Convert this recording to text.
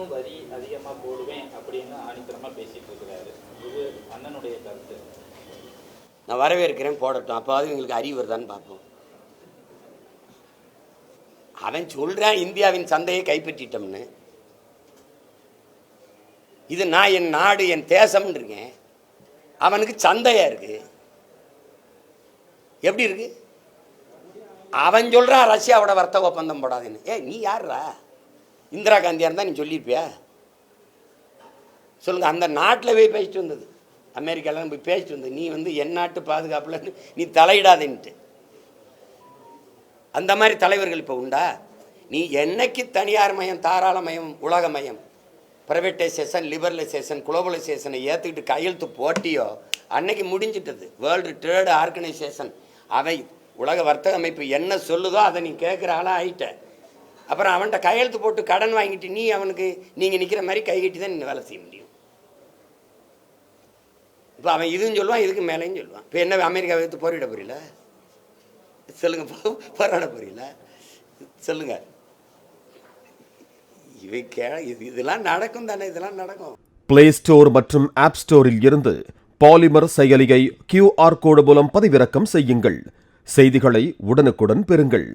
தான் வரி அதிகமாக போடுவேன் அப்படின்னு ஆணித்தரமாக பேசிட்டு இருக்கிறாரு. இது அண்ணனுடைய கருத்து. நான் வரவேற்கிறேன், போடட்டும். அப்போ அது எங்களுக்கு அறிவு வருதான்னு பார்ப்போம். அவன் சொல்றான் இந்தியாவின் சந்தையை கைப்பற்றிட்டோம்னு. இது நான் என் நாடு என் தேசம் இருக்கேன், அவனுக்கு சந்தையா இருக்கு. எப்படி இருக்கு? அவன் சொல்றான் ரஷ்யாவோட வர்த்தக ஒப்பந்தம் போடாதுன்னு. நீ யாருடா? இந்திரா காந்தியா இருந்தா நீ சொல்லியிருப்பியா? சொல்லுங்க. அந்த நாட்டில் போய் பேசிட்டு வந்தது, அமெரிக்காலாம் போய் பேசிட்டு வந்தது. நீ என் நாட்டு பாதுகாப்புல நீ தலையிடாதேன்ட்டு. அந்த மாதிரி தலைவர்கள் இப்போ உண்டா? நீ என்னைக்கு தனியார் மயம், தாராளமயம், உலகமயம், பிரைவேட்டைசேஷன், லிபரலைசேஷன், குளோபலைசேஷனை ஏற்றுக்கிட்டு கையெழுத்து போட்டியோ அன்னைக்கு முடிஞ்சிட்டது. வேர்ல்டு ட்ரேட் ஆர்கனைசேஷன் அவை உலக வர்த்தக அமைப்பு என்ன சொல்லுதோ அதை நீ கேட்குற ஆளாக ஆகிட்ட. அப்புறம் அவன்கிட்ட கையெழுத்து போட்டு கடன் வாங்கிட்டு நீ அவனுக்கு நீங்கள் நிற்கிற மாதிரி கைகட்டி தான் நீங்கள் வேலை செய்ய முடியும். இப்போ அவன் இதுன்னு சொல்லுவான், இதுக்கு மேலேயும் சொல்லுவான். இப்போ என்ன அமெரிக்காவை எடுத்து போரிட புரியல? சொல்லுங்க, போராட புரியல? சொல்லுங்க. இதெல்லாம் நடக்கும் தானே, இதெல்லாம் நடக்கும். பிளே ஸ்டோர் மற்றும் ஆப் ஸ்டோரில் இருந்து பாலிமர் செயலியை QR கோடு மூலம் பதிவிறக்கம் செய்யுங்கள். செய்திகளை உடனுக்குடன் பெறுங்கள்.